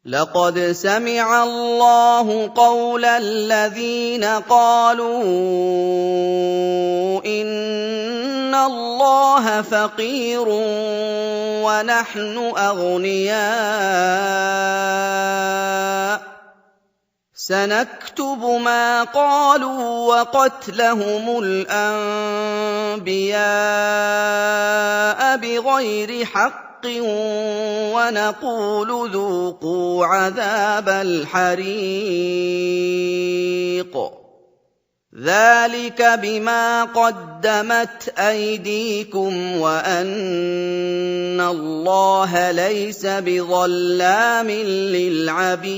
لقد سمع الله قول الذين قالوا إن الله فقير ونحن أغنياء سنكتب ما قالوا وقتلهم الأنبياء بغير حق ونقول ذوقوا عذاب الحريق ذلك بما قدمت أيديكم وأن الله ليس بظلام للعبيد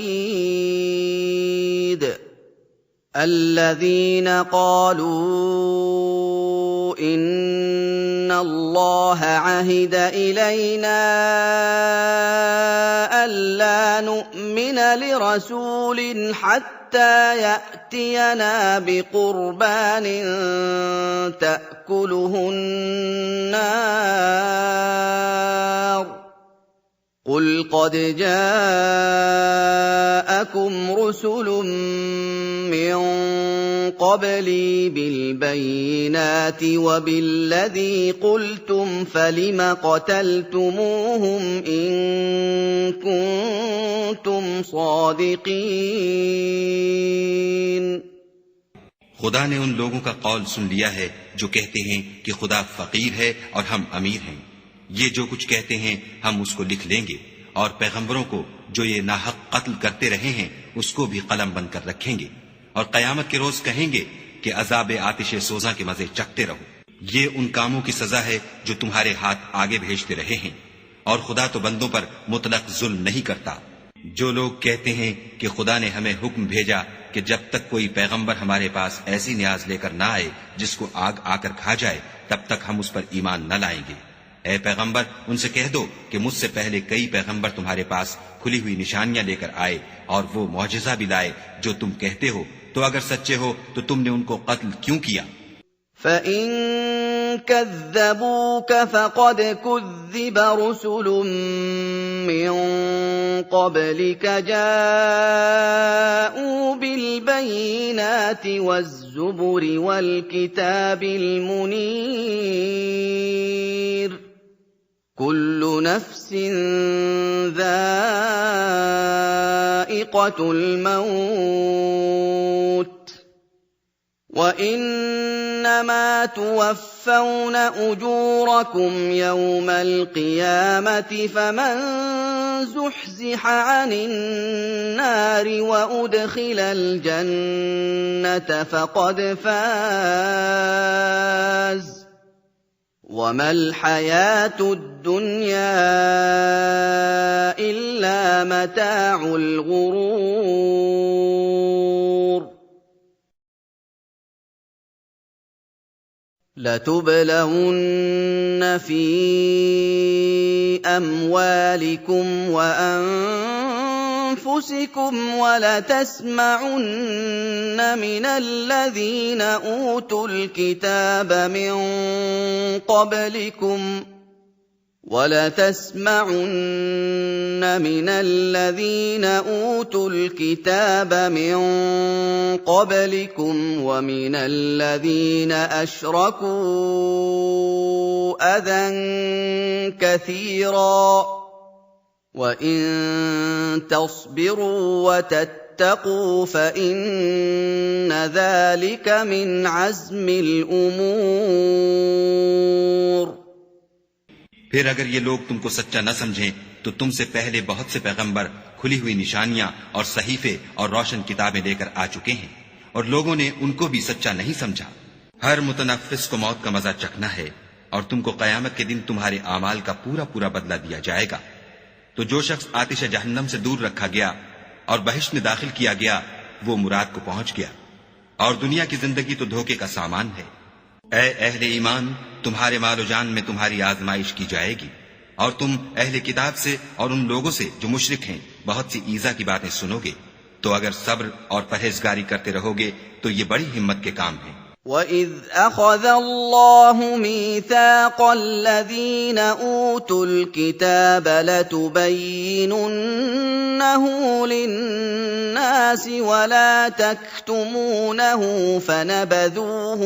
الذين قالوا إن الله عهد إلينا ألا نؤمن لرسول حتى يأتينا بقربان تأكله النار قل قد جاءكم رسل من قبلي بالبينات وبالذي قلتم فلم قتلتموهم إن كنتم صادقين खुदा ने उन लोगों का कौल सुन लिया है जो कहते हैं कि खुदा फकीर है और हम अमीर हैं। ये जो कुछ कहते हैं हम उसको लिख लेंगे और पैगंबरों को जो ये नाहक कत्ल करते रहे हैं उसको भी कलम बंद कर रखेंगे और कयामत के रोज कहेंगे कि अजाब आतिश सोजा के मजे चखते रहो। ये उन कामों की सजा है जो तुम्हारे हाथ आगे भेजते रहे हैं और खुदा तो बंदों पर मुतलक जुल्म नहीं करता। जो लोग कहते हैं कि खुदा ने हमें हुक्म भेजा कि जब तक कोई पैगंबर हमारे पास ऐसी न्याज लेकर ना आए जिसको आग आकर खा जाए तब तक हम उस पर ईमान न लाएंगे। ऐ पैगंबर उनसे कह दो कि मुझसे पहले कई पैगंबर तुम्हारे पास खुली हुई निशानियां लेकर आए और वो मौजिजा भी लाए जो तुम कहते हो, तो अगर सच्चे हो तो तुमने उनको कत्ल क्यों किया? فإن كذبوك فقد كذب رسل من قبلك جاءوا بالبينات والزبر والكتاب المنير كل نفس ذائقة الموت وإنما توفون أجوركم يوم القيامة فمن زحزح عن النار وأدخل الجنة فقد فاز وما الحياة الدنيا إلا متاع الغرور لتبلون في أموالكم وأنفسكم ولتسمعن من الذين أوتوا الكتاب من قبلكم ومن الذين أشركوا أذى كثيرا وإن تصبروا وتتقوا فإن ذلك من عزم الأمور फिर अगर ये लोग तुमको सच्चा न समझें तो तुमसे पहले बहुत से पैगंबर खुली हुई निशानियां और सहीफे और रोशन किताबें लेकर आ चुके हैं और लोगों ने उनको भी सच्चा नहीं समझा। हर मुतनफ्फिस को मौत का मजा चखना है और तुमको कयामत के दिन तुम्हारे आमाल का पूरा पूरा बदला दिया जाएगा। तो जो शख्स आतिश जहन्नम से दूर रखा गया और बहिश्त में दाखिल किया गया वो मुराद को पहुंच गया और दुनिया की जिंदगी तो धोखे का सामान है। ऐ अहले ईमान, तुम्हारे मालो जान में तुम्हारी आजमाइश की जाएगी और तुम अहले किताब से और उन लोगों से जो मुशरिक हैं बहुत सी ईजा की बातें सुनोगे। तो अगर सब्र और परहेजगारी करते रहोगे तो ये बड़ी हिम्मत के काम है। وَإِذْ أَخَذَ اللَّهُ مِيثَاقَ الَّذِينَ أُوتُوا الْكِتَابَ لَتُبَيِّنُنَّهُ للناس ولا تكتمونه فنبذوه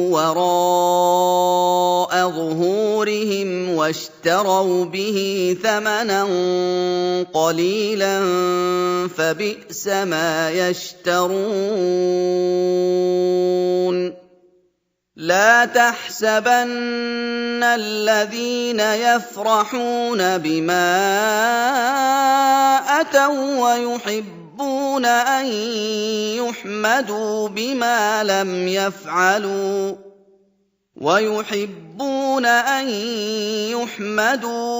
وراء ظهورهم واشتروا به ثمنا قليلا فبئس ما يشترون لا تحسبن الذين يفرحون بما أتوا ويحبون أن يحمدوا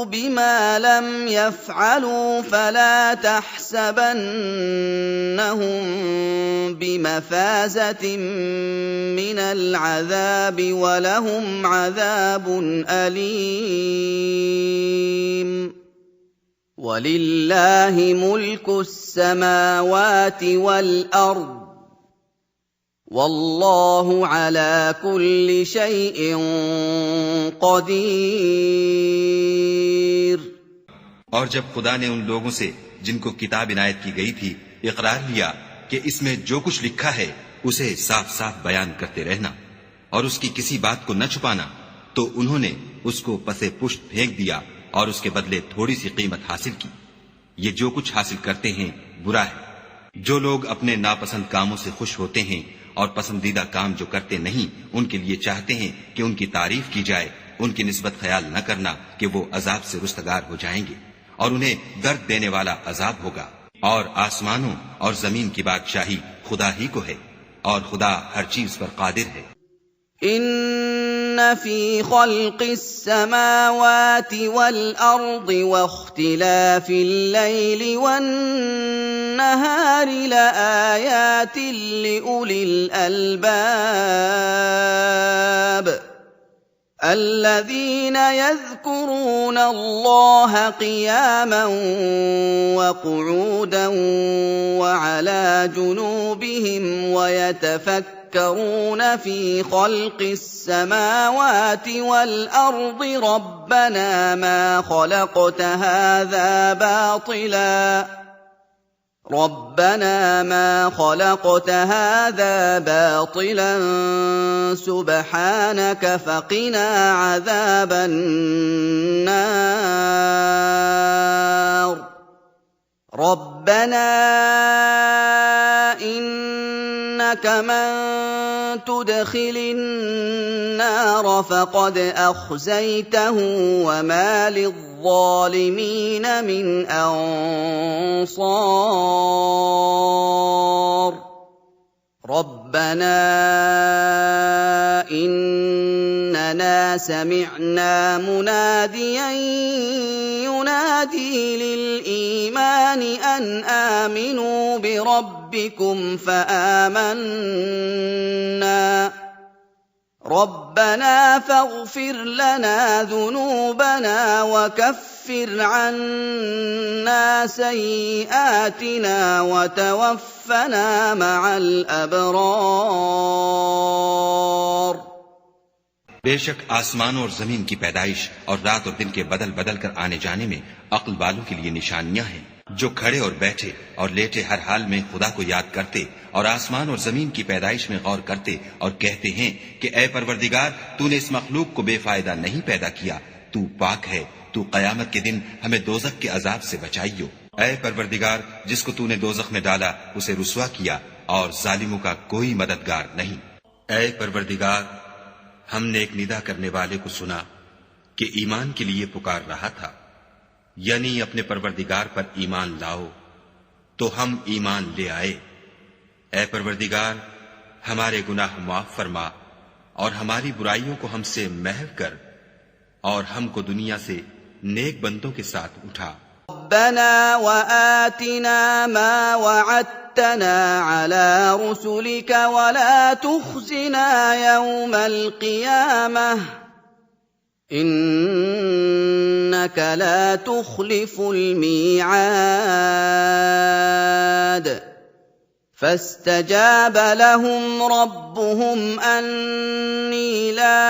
بما لم يفعلوا فلا تحسبنهم بمفازة من العذاب ولهم عذاب أليم ولله ملك السماوات والأرض والله على كل شيء قدير। और जब खुदा ने उन लोगों से जिनको किताब इनायत की गई थी इकरार लिया कि इसमें जो कुछ लिखा है उसे साफ साफ बयान करते रहना और उसकी किसी बात को न छुपाना, तो उन्होंने उसको पसे पुष्ट फेंक दिया और उसके बदले थोड़ी सी कीमत हासिल की। ये जो कुछ हासिल करते हैं बुरा है। जो लोग अपने नापसंद कामों से खुश होते हैं और पसंदीदा काम जो करते नहीं उनके लिए चाहते हैं कि उनकी तारीफ की जाए, उनकी निस्बत ख्याल न करना कि वो अजाब से रुस्तगार हो जाएंगे और उन्हें दर्द देने वाला अजाब होगा। और आसमानों और जमीन की बादशाही खुदा ही को है और खुदा हर चीज पर कादिर है। إن في خلق السماوات والأرض واختلاف الليل والنهار لآيات لأولي الألباب الذين يذكرون الله قياما وقعودا وعلى جنوبهم ويتفكرون في خلق السماوات والأرض ربنا ما خلقت هذا باطلا سبحانك فقنا عذاب النار ربنا إنك من تدخل النار فقد أخزيته وما للظالمين من أنصار ربنا إننا سمعنا مناديا ينادي للإيمان أن آمنوا بربكم فآمنا ربنا فاغفر لنا ذنوبنا وكفر عنا سيئاتنا وتوفنا مع الأبرار। बेशक आसमान और जमीन की पैदाइश और रात और दिन के बदल बदल कर आने जाने में अक्ल वालों के लिए निशानियां हैं, जो खड़े और बैठे और लेटे हर हाल में खुदा को याद करते और आसमान और जमीन की पैदाइश में गौर करते और कहते हैं कि ऐ परवरदिगार, तूने इस मखलूक को बेफायदा नहीं पैदा किया, तू पाक है, तू कयामत के दिन हमें दोजख के अजाब से बचाइयो। ऐ परवरदिगार, जिसको तूने दोजख में डाला उसे रुसवा किया और जालिमों का कोई मददगार नहीं। ऐ परवरदिगार, हमने एक निदा करने वाले को सुना कि ईमान के लिए पुकार रहा था, यानी अपने परवरदिगार पर ईमान लाओ, तो हम ईमान ले आए। ऐ परवरदिगार, हमारे गुनाह माफ फरमा और हमारी बुराइयों को हमसे महव कर और हमको दुनिया से नेक बंदों के साथ उठा। रब्बना व आतिना मा वअदतना अला रुसुलिका व ला तुखज़िना यौमल क़ियामह इन्नका ला तुख़लिफ़ुल मीआद। فاستجاب لهم ربهم أني لا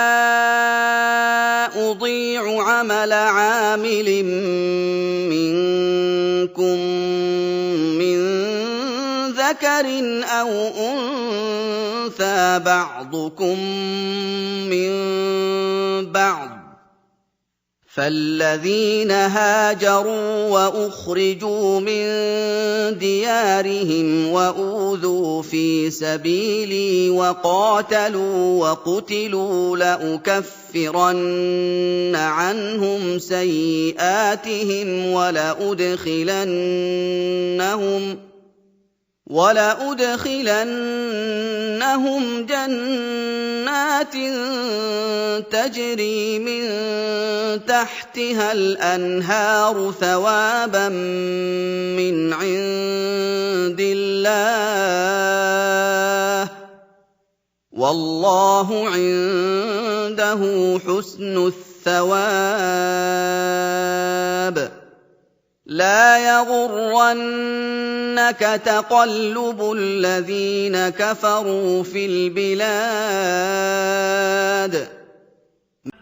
أضيع عمل عامل منكم من ذكر أو أنثى بعضكم من بعض، فالذين هاجروا وأخرجوا من ديارهم وأوذوا في سبيلي وقاتلوا وقتلوا لأكفرن عنهم سيئاتهم ولأدخلنهم جنات تجري من تحتها الأنهار ثوابا من عند الله، والله عنده حسن الثواب. لا يغرنك تقلب الذين كفروا في البلاد।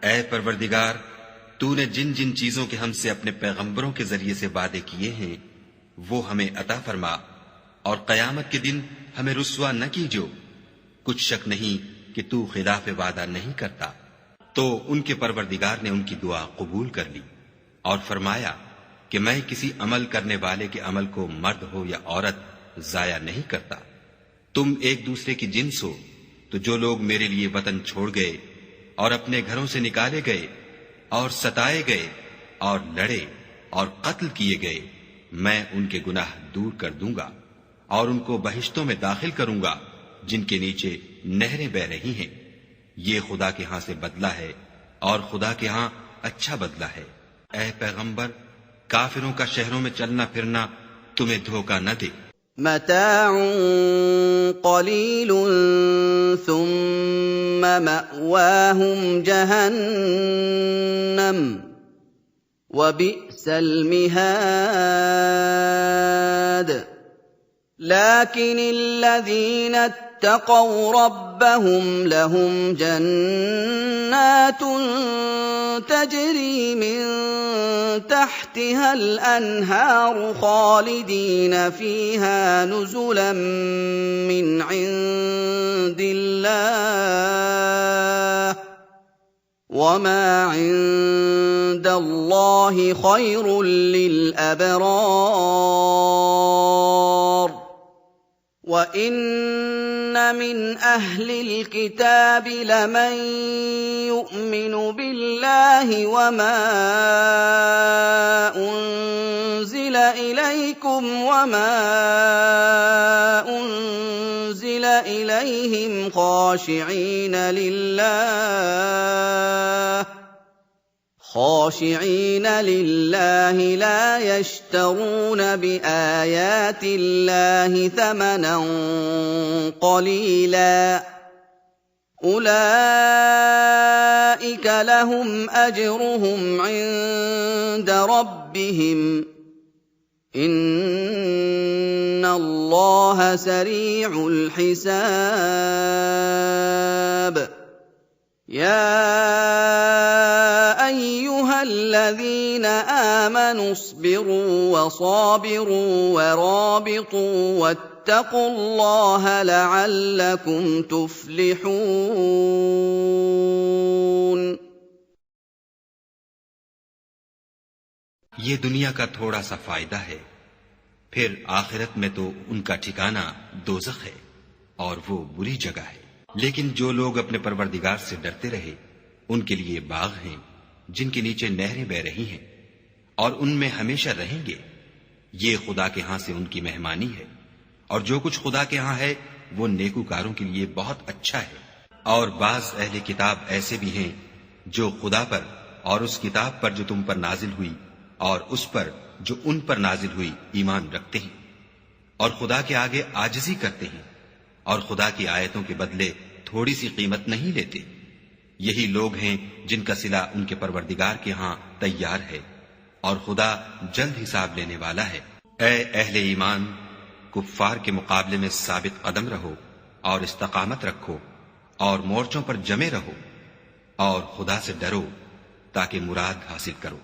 ऐ परवरदिगार, तूने जिन जिन चीजों के हमसे अपने पैगंबरों के जरिए से वादे किए हैं वो हमें अता फरमा, और कयामत के दिन हमें रुस्वा न कीजो। कुछ शक नहीं कि तू खिलाफ वादा नहीं करता। तो उनके परवरदिगार ने उनकी दुआ कबूल कर ली और फरमाया कि मैं किसी अमल करने वाले के अमल को मर्द हो या औरत जाया नहीं करता। तुम एक दूसरे की जिन्स हो, तो जो लोग मेरे लिए वतन छोड़ गए और अपने घरों से निकाले गए और सताए गए और लड़े और कत्ल किए गए, मैं उनके गुनाह दूर कर दूंगा और उनको बहिश्तों में दाखिल करूंगा जिनके नीचे नहरें बह रही हैं। ये खुदा के हां से बदला है और खुदा के हां अच्छा बदला है। ऐ पैगंबर, काफिरों का शहरों में चलना फिरना तुम्हें धोखा न दे। मताउन क़लीलुन सुम्मा मअवाहुम जहन्नम वबिअसल मिहाद। लाकिन الذين اتقوا ربهم لهم جنات تجري من تحتها الأنهار خالدين فيها نزلا من عند الله، وما عند الله خير للأبرار. وَإِنَّ مِنْ أَهْلِ الْكِتَابِ لَمَن يُؤْمِنُ بِاللَّهِ وَمَا أُنزِلَ إِلَيْكُمْ وَمَا أُنزِلَ إِلَيْهِمْ خاشعين لله لا يشترون بآيات الله ثمنا قليلا، أولئك لهم أجرهم عند ربهم إن الله سريع الحساب. يا أيها الذين آمنوا اصبروا وصابروا ورابطوا واتقوا الله لعلكم تفلحون. ये दुनिया का थोड़ा सा फायदा है, फिर आखिरत में तो उनका ठिकाना दोज़ख है और वो बुरी जगह है। लेकिन जो लोग अपने परवरदिगार से डरते रहे उनके लिए बाग हैं जिनके नीचे नहरें बह रही हैं और उनमें हमेशा रहेंगे। ये खुदा के हां से उनकी मेहमानी है, और जो कुछ खुदा के हां है वो नेकूकारों के लिए बहुत अच्छा है। और बाज अहले किताब ऐसे भी हैं जो खुदा पर और उस किताब पर जो तुम पर नाजिल हुई और उस पर जो उन पर नाजिल हुई ईमान रखते हैं और खुदा के आगे आजिज़ी करते हैं और खुदा की आयतों के बदले थोड़ी सी कीमत नहीं लेते। यही लोग हैं जिनका सिला उनके परवरदिगार के हां तैयार है और खुदा जल्द हिसाब लेने वाला है। ऐ अहले ईमान, कुफ्फार के मुकाबले में साबित कदम रहो और इस्तकामत रखो और मोर्चों पर जमे रहो और खुदा से डरो ताकि मुराद हासिल करो।